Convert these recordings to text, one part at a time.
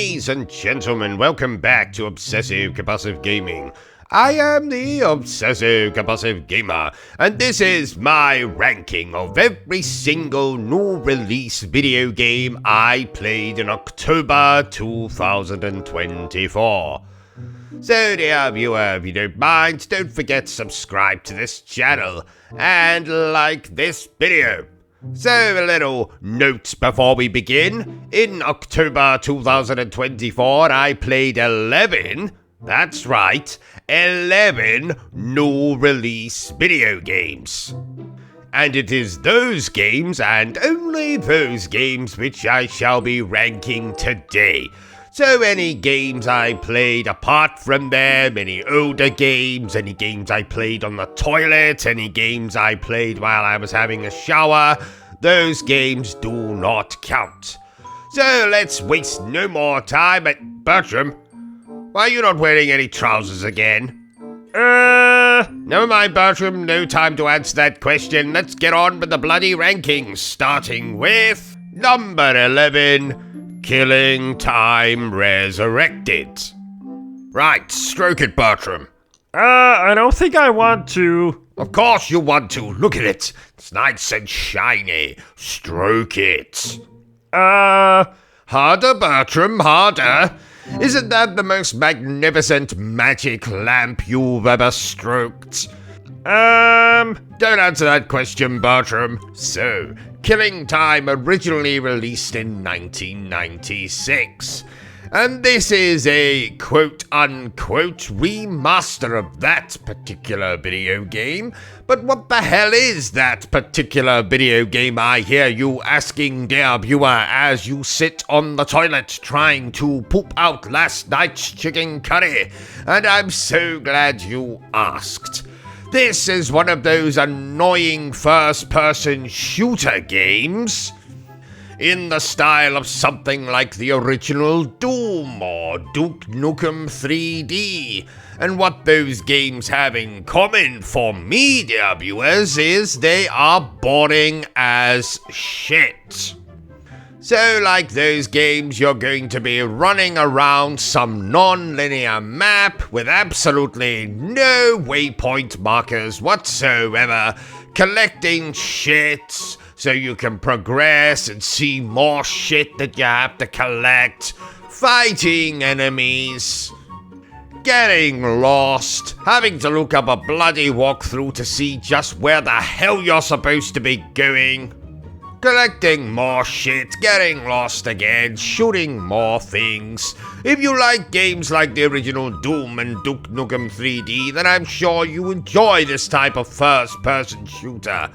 Ladies and gentlemen, welcome back to Obsessive Compulsive Gaming. I am the Obsessive Compulsive Gamer, and this is my ranking of every single new release video game I played in October 2024. So dear viewer, if you don't mind, don't forget to subscribe to this channel and like this video. So a little note before we begin. In October 2024, I played 11, that's right, 11 new release video games. And it is those games, and only those games, which I shall be ranking today. So any games I played apart from them, any older games, any games I played on the toilet, any games I played while I was having a shower, those games do not count. So let's waste no more time at Bertrum. Why are you not wearing any trousers again? Never mind, Bertrum, no time to answer that question. Let's get on with the bloody rankings, starting with number 11. Killing Time Resurrected. Right, stroke it, Bertrum. I don't think I want to. Of course you want to. Look at it. It's nice and shiny. Stroke it. Harder, Bertrum, harder. Isn't that the most magnificent magic lamp you've ever stroked? Don't answer that question, Bertrum. So, Killing Time originally released in 1996. And this is a quote-unquote remaster of that particular video game. But what the hell is that particular video game, I hear you asking, dear viewer, as you sit on the toilet trying to poop out last night's chicken curry? And I'm so glad you asked. This is one of those annoying first-person shooter games in the style of something like the original Doom or Duke Nukem 3D. And what those games have in common for me, dear viewers, is they are boring as shit. So, like those games, you're going to be running around some non-linear map with absolutely no waypoint markers whatsoever, collecting shit so you can progress and see more shit that you have to collect, fighting enemies, getting lost, having to look up a bloody walkthrough to see just where the hell you're supposed to be going, collecting more shit, getting lost again, shooting more things. If you like games like the original Doom and Duke Nukem 3D, then I'm sure you enjoy this type of first-person shooter.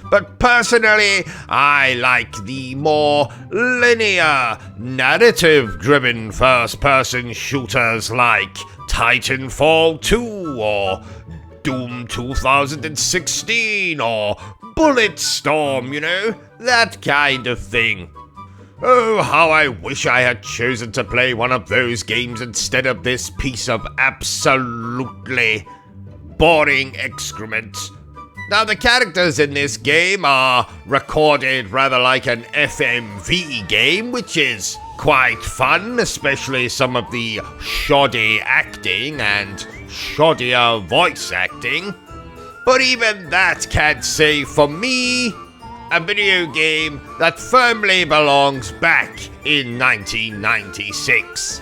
But personally, I like the more linear, narrative-driven first-person shooters like Titanfall 2 or Doom 2016 or Bulletstorm, you know, that kind of thing. Oh, how I wish I had chosen to play one of those games instead of this piece of absolutely boring excrement. Now, the characters in this game are recorded rather like an FMV game, which is quite fun, especially some of the shoddy acting and shoddier voice acting. But even that can't say for me a video game that firmly belongs back in 1996,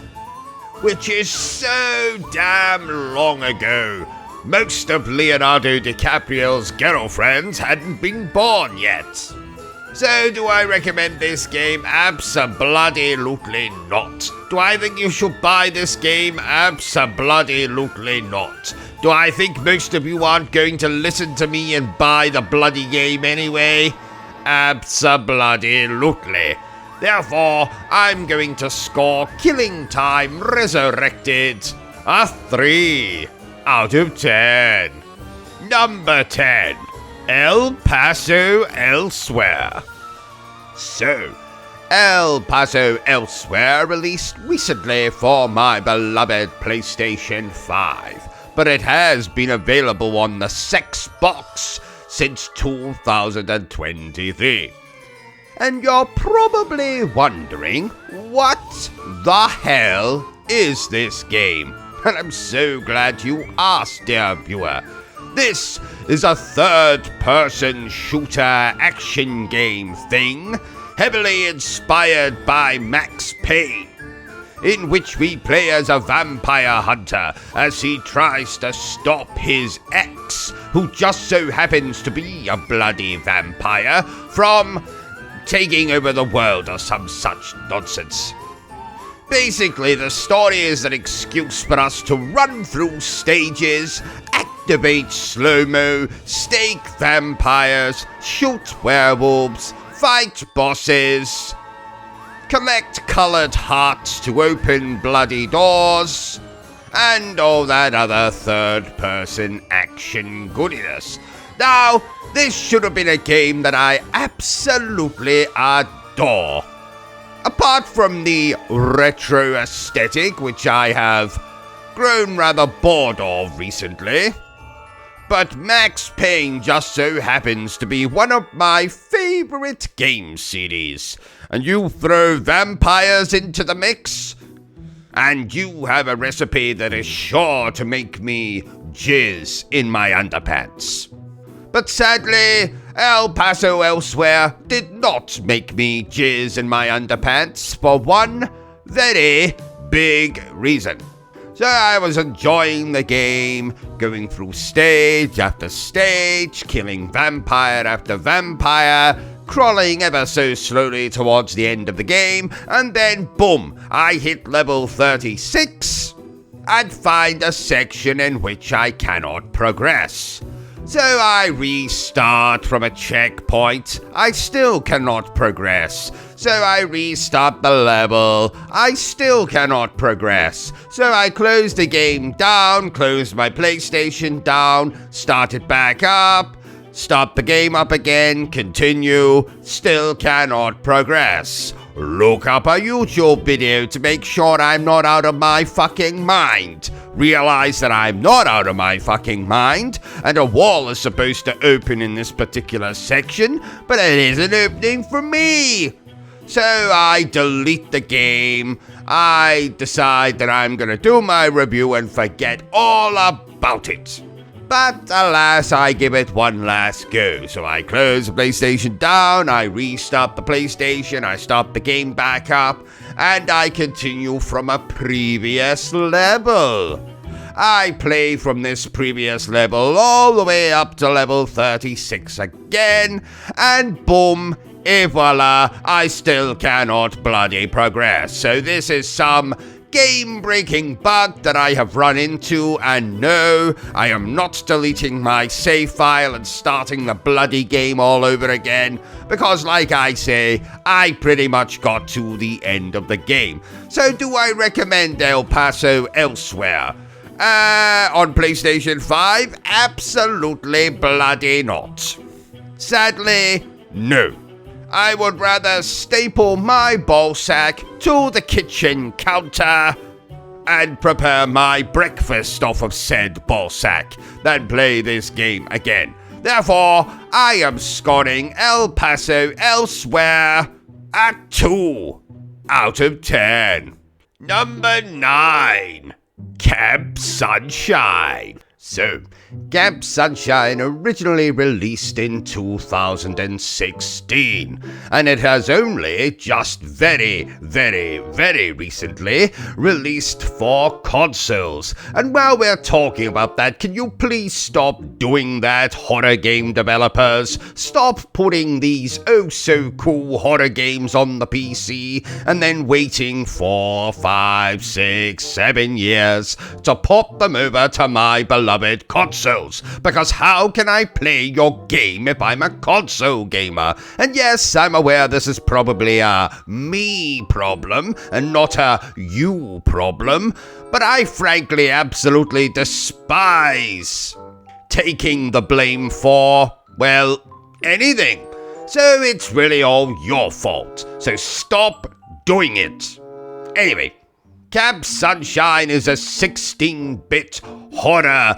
which is so damn long ago. Most of Leonardo DiCaprio's girlfriends hadn't been born yet. So do I recommend this game? Abso-bloody-lutely not. Do I think you should buy this game? Abso-bloody-lutely not. Do I think most of you aren't going to listen to me and buy the bloody game anyway? Abso-bloody-lutely. Therefore, I'm going to score Killing Time Resurrected a 3 out of 10. Number 10. El Paso Elsewhere. So, El Paso Elsewhere released recently for my beloved PlayStation 5, but it has been available on the Xbox since 2023. And you're probably wondering, what the hell is this game? And I'm so glad you asked, dear viewer. This is a third-person shooter action game thing, heavily inspired by Max Payne, in which we play as a vampire hunter as he tries to stop his ex, who just so happens to be a bloody vampire, from taking over the world or some such nonsense. Basically, the story is an excuse for us to run through stages, activate slow-mo, stake vampires, shoot werewolves, fight bosses, collect colored hearts to open bloody doors, and all that other third-person action goodiness. Now, this should have been a game that I absolutely adore. Apart from the retro aesthetic, which I have grown rather bored of recently, but Max Payne just so happens to be one of my favorite game series. And you throw vampires into the mix, and you have a recipe that is sure to make me jizz in my underpants. But sadly, El Paso Elsewhere did not make me jizz in my underpants for one very big reason. So I was enjoying the game, going through stage after stage, killing vampire after vampire, crawling ever so slowly towards the end of the game, and then boom, I hit level 36 and find a section in which I cannot progress. So I restart from a checkpoint. I still cannot progress. So I restart the level. I still cannot progress. So I close the game down, close my PlayStation down, start it back up, start the game up again, continue, still cannot progress. Look up a YouTube video to make sure I'm not out of my fucking mind. Realize that I'm not out of my fucking mind, and a wall is supposed to open in this particular section, but it isn't opening for me. So I delete the game. I decide that I'm gonna do my review and forget all about it. But alas, I give it one last go. So I close the PlayStation down, I restart the PlayStation, I start the game back up, and I continue from a previous level. I play from this previous level all the way up to level 36 again, and boom, et voila, I still cannot bloody progress. So this is some game-breaking bug that I have run into, and no, I am not deleting my save file and starting the bloody game all over again, because like I say, I pretty much got to the end of the game. So do I recommend El Paso Elsewhere? On PlayStation 5? Absolutely bloody not. Sadly, no. I would rather staple my ballsack to the kitchen counter and prepare my breakfast off of said ballsack than play this game again. Therefore, I am scoring El Paso Elsewhere at 2 out of 10. Number 9. Camp Sunshine. So, Camp Sunshine originally released in 2016, and it has only just very recently released for consoles. And while we're talking about that, can you please stop doing that, horror game developers? Stop putting these oh-so-cool horror games on the PC and then waiting 4, 5, 6, 7 years to port them over to my beloved consoles, because how can I play your game if I'm a console gamer? And yes, I'm aware this is probably a me problem and not a you problem, but I frankly absolutely despise taking the blame for, well, anything. So it's really all your fault. So stop doing it. Anyway, Camp Sunshine is a 16-bit horror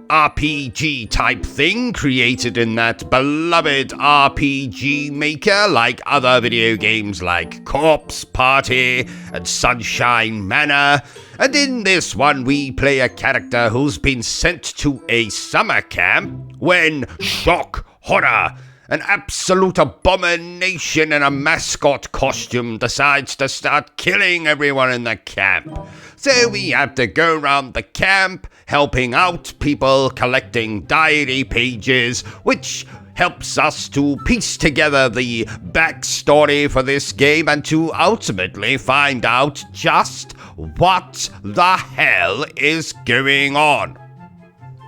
RPG type thing created in that beloved RPG maker like other video games like Corpse Party and Sunshine Manor. And in this one we play a character who's been sent to a summer camp when shock, horror, an absolute abomination in a mascot costume decides to start killing everyone in the camp. So we have to go around the camp, helping out people, collecting diary pages, which helps us to piece together the backstory for this game and to ultimately find out just what the hell is going on.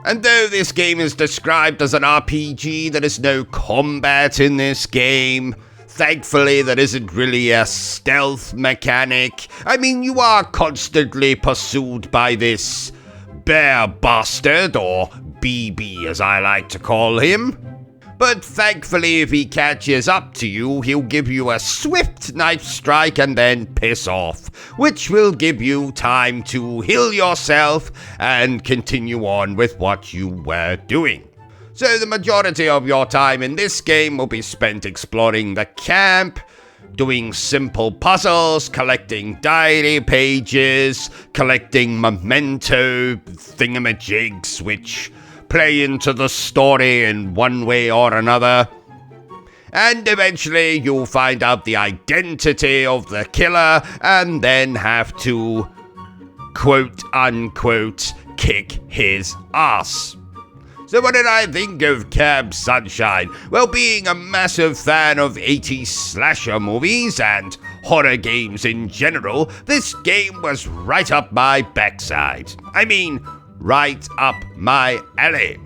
And though this game is described as an RPG, there is no combat in this game. Thankfully, there isn't really a stealth mechanic. I mean, you are constantly pursued by this bear bastard, or BB as I like to call him. But thankfully, if he catches up to you, he'll give you a swift knife strike and then piss off, which will give you time to heal yourself and continue on with what you were doing. So the majority of your time in this game will be spent exploring the camp, doing simple puzzles, collecting diary pages, collecting memento thingamajigs, which play into the story in one way or another. And eventually you'll find out the identity of the killer and then have to, quote unquote, kick his ass. So what did I think of Camp Sunshine? Well, being a massive fan of 80s slasher movies and horror games in general, this game was right up my backside. I mean, right up my alley.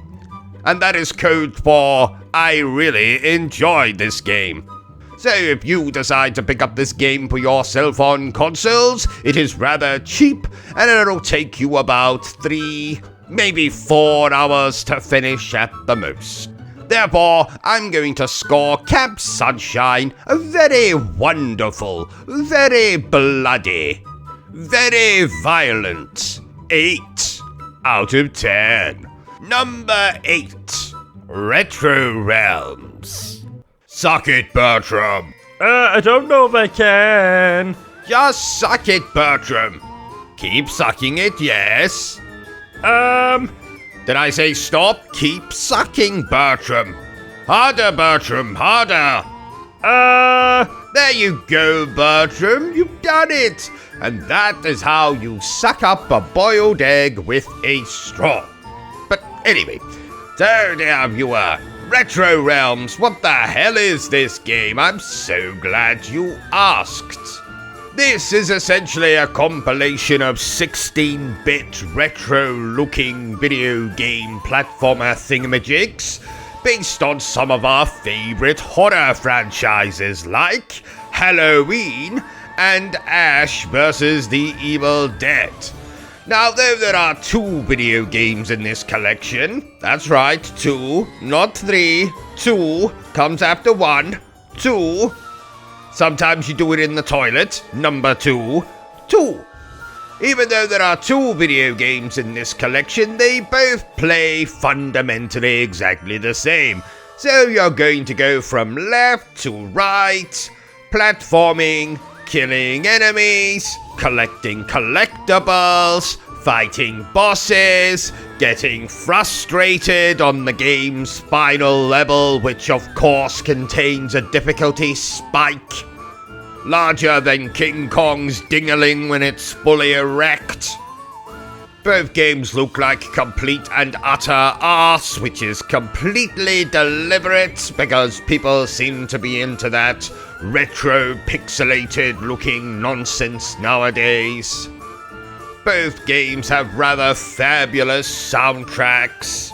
And that is code for I really enjoyed this game. So if you decide to pick up this game for yourself on consoles, it is rather cheap and it'll take you about 3, maybe 4 hours to finish at the most. Therefore, I'm going to score Camp Sunshine a very wonderful, very bloody, very violent 8 out of 10. Number 8. Retro Realms. Suck it, Bertrum. I don't know if I can. Just suck it, Bertrum. Keep sucking it, yes. Did I say stop? Keep sucking, Bertrum. Harder, Bertrum, harder. There you go, Bertrum. You've done it. And that is how you suck up a boiled egg with a straw. But anyway, so dear viewer, Retro Realms, what the hell is this game? I'm so glad you asked. This is essentially a compilation of 16-bit retro-looking video game platformer thingamajigs based on some of our favorite horror franchises like Halloween and Ash vs. the Evil Dead. Now, though there are 2 video games in this collection, that's right, 2, not 3, 2 comes after 1, 2. Sometimes you do it in the toilet, number 2, 2. Even though there are 2 video games in this collection, they both play fundamentally exactly the same. So you're going to go from left to right, platforming, killing enemies, collecting collectibles, fighting bosses, getting frustrated on the game's final level, which of course contains a difficulty spike larger than King Kong's dingling when it's fully erect. Both games look like complete and utter arse, which is completely deliberate because people seem to be into that retro pixelated looking nonsense nowadays. Both games have rather fabulous soundtracks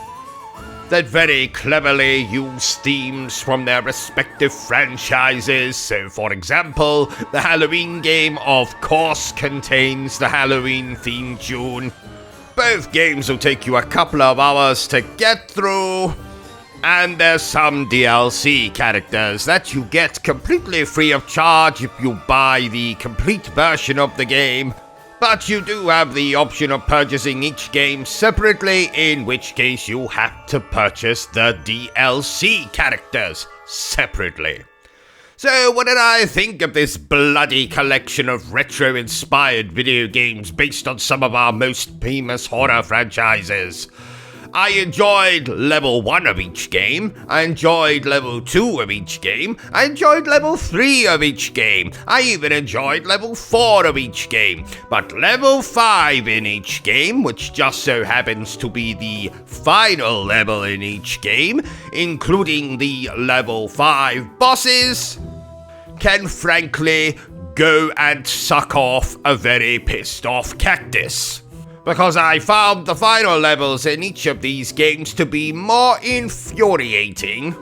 that very cleverly use themes from their respective franchises. So, for example, the Halloween game of course contains the Halloween theme tune. Both games will take you a couple of hours to get through, and there's some DLC characters that you get completely free of charge if you buy the complete version of the game. But you do have the option of purchasing each game separately, in which case you have to purchase the DLC characters separately. So what did I think of this bloody collection of retro-inspired video games based on some of our most famous horror franchises? I enjoyed level 1 of each game, I enjoyed level 2 of each game, I enjoyed level 3 of each game, I even enjoyed level 4 of each game, but level 5 in each game, which just so happens to be the final level in each game, including the level 5 bosses, can frankly go and suck off a very pissed off cactus. Because I found the final levels in each of these games to be more infuriating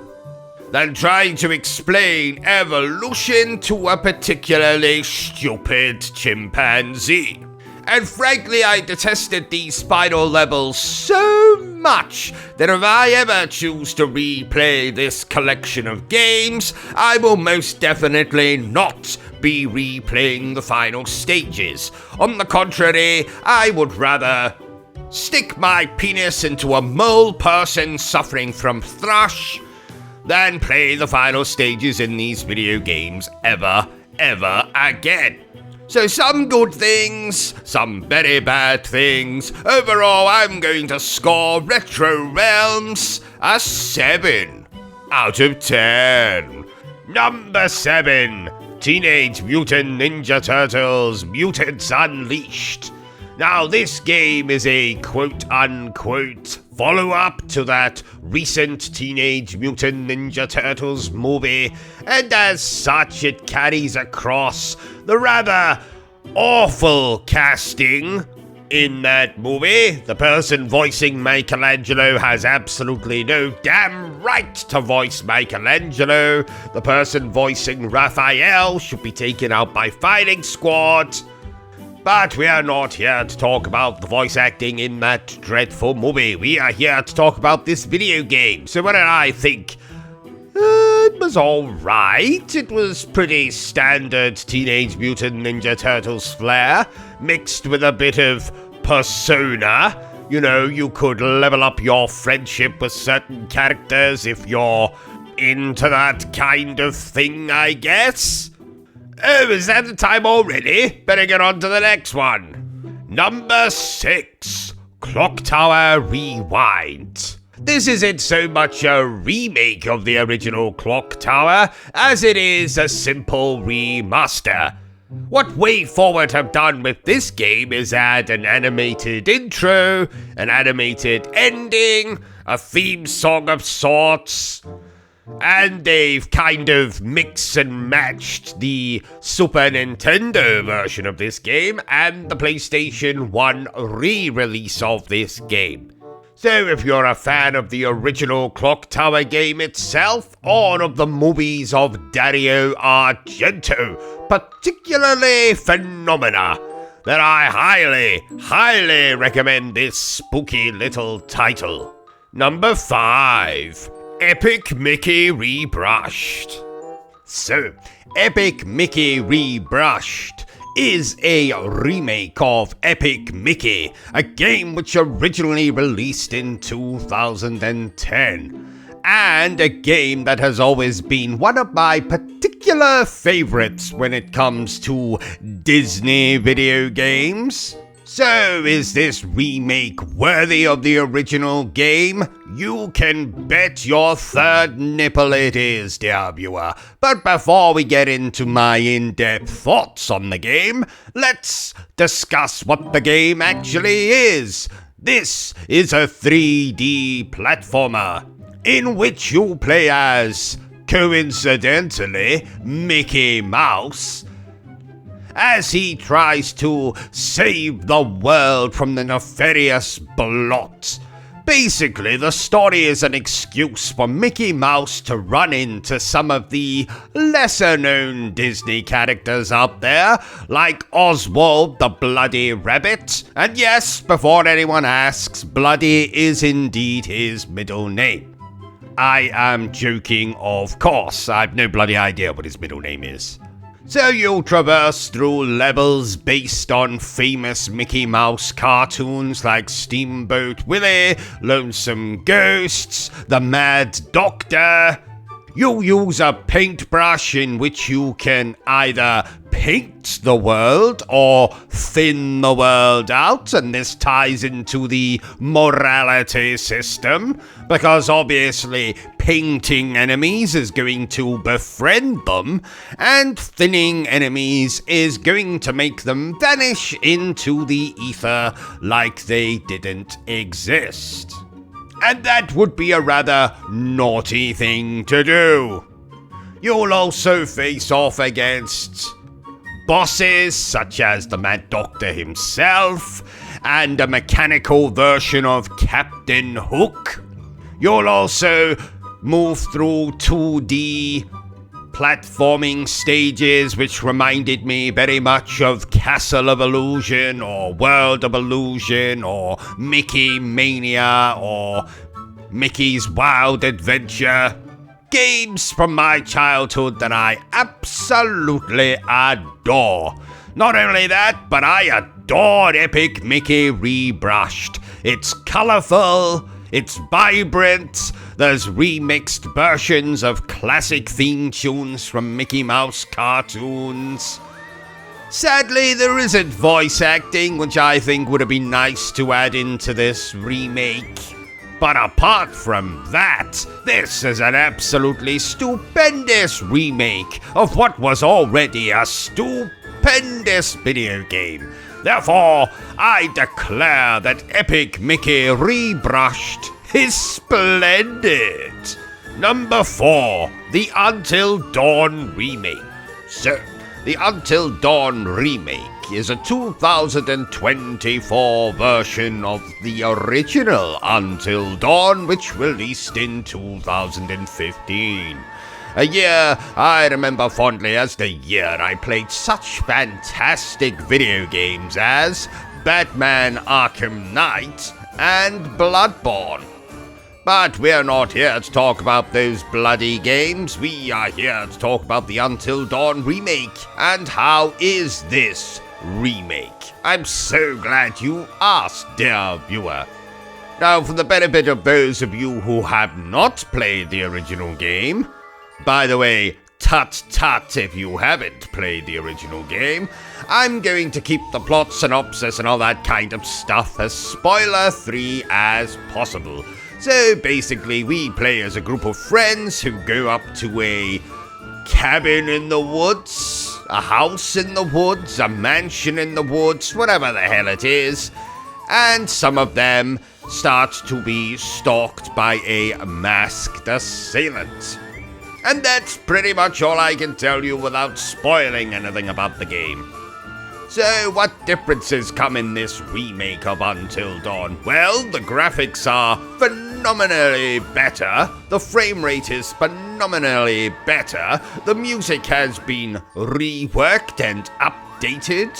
than trying to explain evolution to a particularly stupid chimpanzee. And frankly, I detested these final levels so much that if I ever choose to replay this collection of games, I will most definitely not be replaying the final stages. On the contrary, I would rather stick my penis into a mole person suffering from thrush than play the final stages in these video games ever again. So some good things, some very bad things. Overall, I'm going to score Retro Realms a 7 out of 10. Number 7, Teenage Mutant Ninja Turtles Mutants Unleashed. Now, this game is a quote-unquote follow-up to that recent Teenage Mutant Ninja Turtles movie, and as such, it carries across the rather awful casting in that movie. The person voicing Michelangelo has absolutely no damn right to voice Michelangelo. The person voicing Raphael should be taken out by fighting squad. But we are not here to talk about the voice acting in that dreadful movie. We are here to talk about this video game. So what did I think? It was alright. It was pretty standard Teenage Mutant Ninja Turtles flair, mixed with a bit of persona. You know, you could level up your friendship with certain characters if you're into that kind of thing, I guess. Oh, is that the time already? Better get on to the next one. Number 6, Clock Tower Rewind. This isn't so much a remake of the original Clock Tower as it is a simple remaster. What WayForward have done with this game is add an animated intro, an animated ending, a theme song of sorts, and they've kind of mixed and matched the Super Nintendo version of this game and the PlayStation 1 re-release of this game. So if you're a fan of the original Clock Tower game itself, or of the movies of Dario Argento, particularly Phenomena, then I highly recommend this spooky little title. Number 5, Epic Mickey Rebrushed. So, Epic Mickey Rebrushed is a remake of Epic Mickey, a game which originally released in 2010, and a game that has always been one of my particular favorites when it comes to Disney video games. So, is this remake worthy of the original game? You can bet your third nipple it is, dear viewer. But before we get into my in-depth thoughts on the game, let's discuss what the game actually is. This is a 3D platformer, in which you play as, coincidentally, Mickey Mouse, as he tries to save the world from the nefarious blot. Basically, the story is an excuse for Mickey Mouse to run into some of the lesser-known Disney characters out there, like Oswald the Bloody Rabbit. And yes, before anyone asks, Bloody is indeed his middle name. I am joking, of course. I've no bloody idea what his middle name is. So you'll traverse through levels based on famous Mickey Mouse cartoons like Steamboat Willie, Lonesome Ghosts, The Mad Doctor. You'll use a paintbrush in which you can either paint the world or thin the world out, and this ties into the morality system, because obviously painting enemies is going to befriend them, and thinning enemies is going to make them vanish into the ether like they didn't exist. And that would be a rather naughty thing to do. You'll also face off against bosses such as the Mad Doctor himself and a mechanical version of Captain Hook. You'll also move through 2D platforming stages, which reminded me very much of Castle of Illusion or World of Illusion or Mickey Mania or Mickey's Wild Adventure. Games from my childhood that I absolutely adore. Not only that, but I adore Epic Mickey Rebrushed. It's colourful, it's vibrant, there's remixed versions of classic theme tunes from Mickey Mouse cartoons. Sadly, there isn't voice acting, which I think would have been nice to add into this remake. But apart from that, this is an absolutely stupendous remake of what was already a stupendous video game. Therefore, I declare that Epic Mickey Rebrushed is splendid. Number 4, the Until Dawn remake. So, the Until Dawn remake is a 2024 version of the original Until Dawn, which released in 2015. A year I remember fondly as the year I played such fantastic video games as Batman Arkham Knight and Bloodborne. But we're not here to talk about those bloody games. We are here to talk about the Until Dawn remake. And how is this remake? I'm so glad you asked, dear viewer. Now, for the benefit of those of you who have not played the original game, by the way, tut if you haven't played the original game, I'm going to keep the plot synopsis and all that kind of stuff as spoiler-free as possible. So basically, we play as a group of friends who go up to a cabin in the woods, a house in the woods, a mansion in the woods, whatever the hell it is, and some of them start to be stalked by a masked assailant. And that's pretty much all I can tell you without spoiling anything about the game. So, what differences come in this remake of Until Dawn? Well, the graphics are phenomenally better, the frame rate is phenomenally better, the music has been reworked and updated,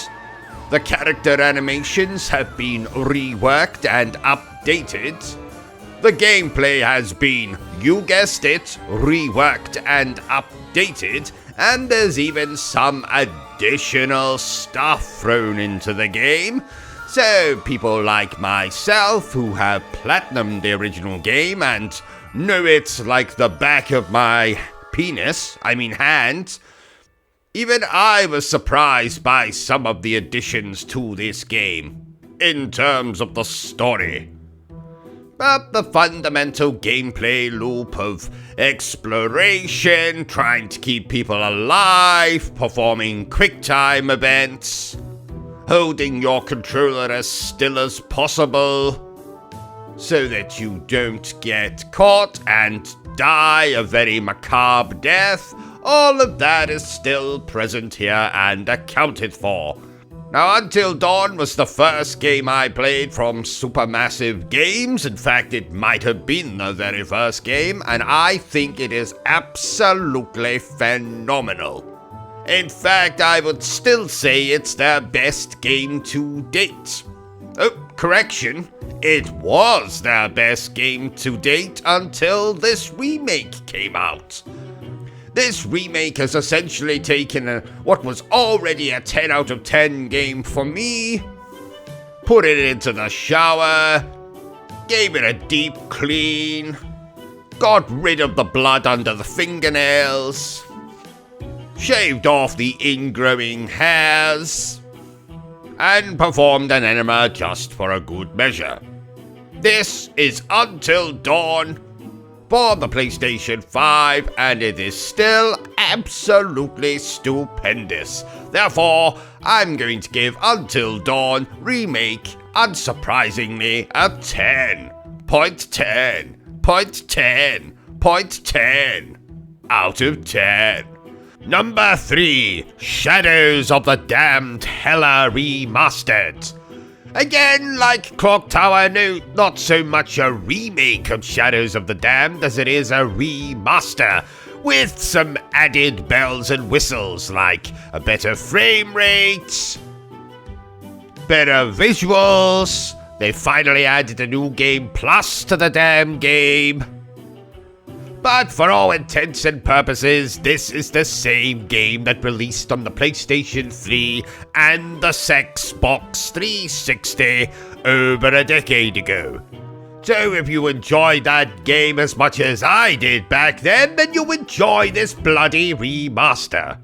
the character animations have been reworked and updated, the gameplay has been, you guessed it, reworked and updated, and there's even some additional stuff thrown into the game. So people like myself who have platinumed the original game and know it like the back of my hand, even I was surprised by some of the additions to this game, in terms of the story. But the fundamental gameplay loop of exploration, trying to keep people alive, performing quick-time events, holding your controller as still as possible so that you don't get caught and die a very macabre death, all of that is still present here and accounted for. Now, Until Dawn was the first game I played from Supermassive Games. In fact, it might have been the very first game, and I think it is absolutely phenomenal. In fact, I would still say it's their best game to date. Oh, correction. It was their best game to date until this remake came out. This remake has essentially taken what was already a 10 out of 10 game for me, put it into the shower, gave it a deep clean, got rid of the blood under the fingernails, shaved off the ingrowing hairs, and performed an enema just for a good measure. This is Until Dawn for the PlayStation 5, and it is still absolutely stupendous. Therefore, I'm going to give Until Dawn Remake, unsurprisingly, a 10.10 out of 10. Number 3, Shadows of the Damned Hella Remastered. Again, like Clock Tower, no, not so much a remake of Shadows of the Damned as it is a remaster, with some added bells and whistles like a better frame rate, better visuals, they finally added a new game plus to the damn game. But for all intents and purposes, this is the same game that released on the PlayStation 3 and the Xbox 360 over a decade ago. So if you enjoyed that game as much as I did back then you enjoy this bloody remaster.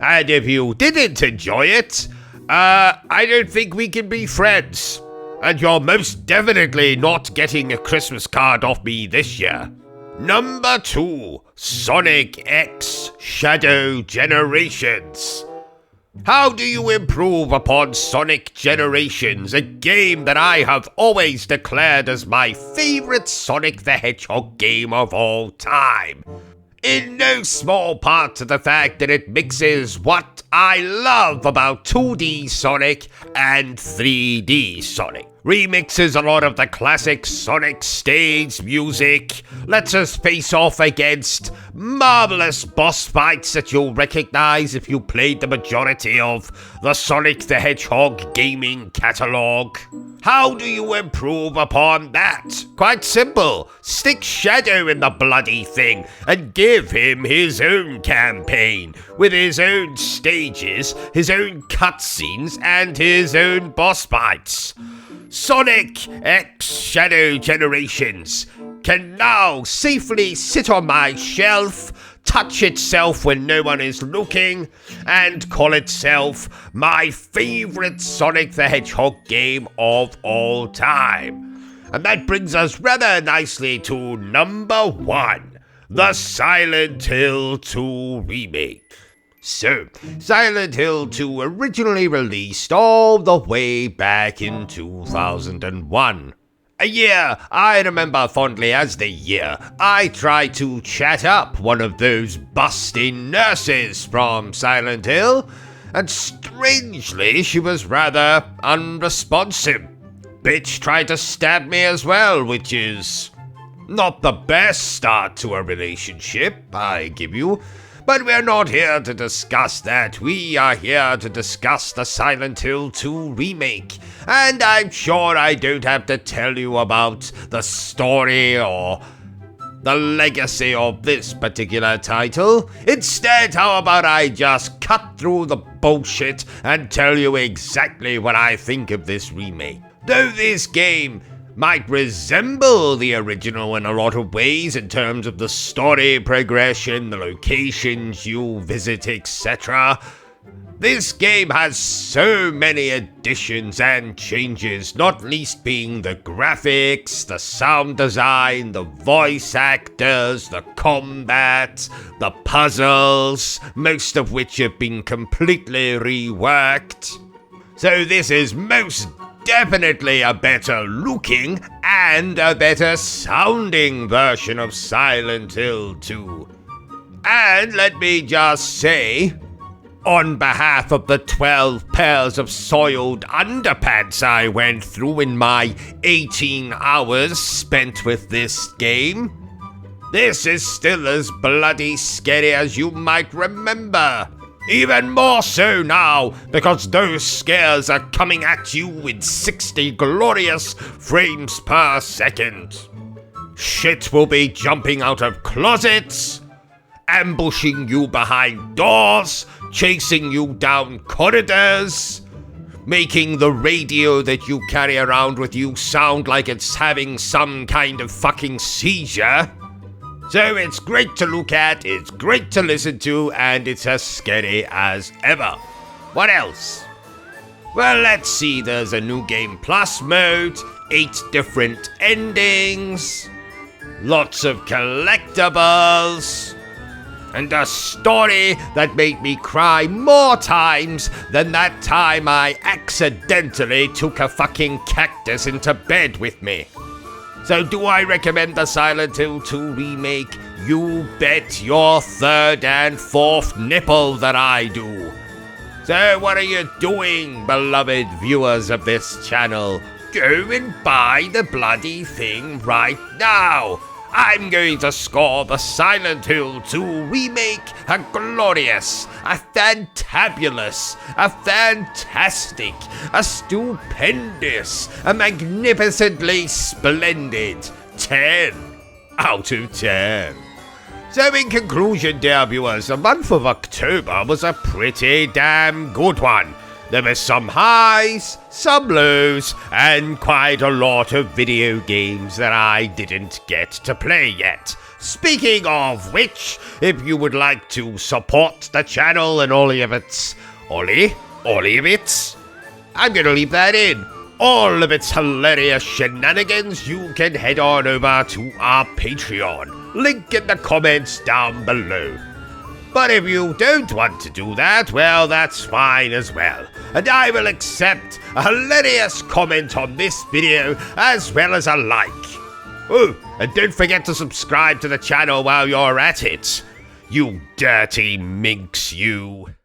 And if you didn't enjoy it, I don't think we can be friends. And you're most definitely not getting a Christmas card off me this year. Number 2, Sonic X Shadow Generations. How do you improve upon Sonic Generations, a game that I have always declared as my favorite Sonic the Hedgehog game of all time? In no small part to the fact that it mixes what I love about 2D Sonic and 3D Sonic. Remixes a lot of the classic Sonic stage music, lets us face off against marvelous boss fights that you'll recognize if you played the majority of the Sonic the Hedgehog gaming catalog. How do you improve upon that? Quite simple. Stick Shadow in the bloody thing and give him his own campaign, with his own stages, his own cutscenes, and his own boss fights. Sonic X Shadow Generations can now safely sit on my shelf, touch itself when no one is looking, and call itself my favorite Sonic the Hedgehog game of all time. And that brings us rather nicely to number 1, the Silent Hill 2 remake. So, Silent Hill 2 originally released all the way back in 2001. A year I remember fondly as the year I tried to chat up one of those busting nurses from Silent Hill, and strangely she was rather unresponsive. Bitch tried to stab me as well, which is not the best start to a relationship, I give you. But we're not here to discuss that. We are here to discuss the Silent Hill 2 remake. And I'm sure I don't have to tell you about the story or the legacy of this particular title. Instead, how about I just cut through the bullshit and tell you exactly what I think of this remake. Though this game might resemble the original in a lot of ways in terms of the story progression, the locations you visit, etc., this game has so many additions and changes, not least being the graphics, the sound design, the voice actors, the combat, the puzzles, most of which have been completely reworked. So this is most definitely a better looking and a better sounding version of Silent Hill 2. And let me just say, on behalf of the 12 pairs of soiled underpants I went through in my 18 hours spent with this game, this is still as bloody scary as you might remember. Even more so now, because those scares are coming at you with 60 glorious frames per second. Shit will be jumping out of closets, ambushing you behind doors, chasing you down corridors, making the radio that you carry around with you sound like it's having some kind of fucking seizure. So it's great to look at, it's great to listen to, and it's as scary as ever. What else? Well, let's see, there's a new Game Plus mode, 8 different endings, lots of collectibles, and a story that made me cry more times than that time I accidentally took a fucking cactus into bed with me. So do I recommend the Silent Hill 2 remake? You bet your third and fourth nipple that I do. So what are you doing, beloved viewers of this channel? Go and buy the bloody thing right now. I'm going to score the Silent Hill 2 remake a glorious, a fantabulous, a fantastic, a stupendous, a magnificently splendid 10 out of 10. So in conclusion, dear viewers, the month of October was a pretty damn good one. There were some highs, some lows, and quite a lot of video games that I didn't get to play yet. Speaking of which, if you would like to support the channel and all of its, I'm gonna leave that in. All of its hilarious shenanigans, you can head on over to our Patreon. Link in the comments down below. But if you don't want to do that, well, that's fine as well. And I will accept a hilarious comment on this video as well as a like. Oh, and don't forget to subscribe to the channel while you're at it. You dirty minx, you.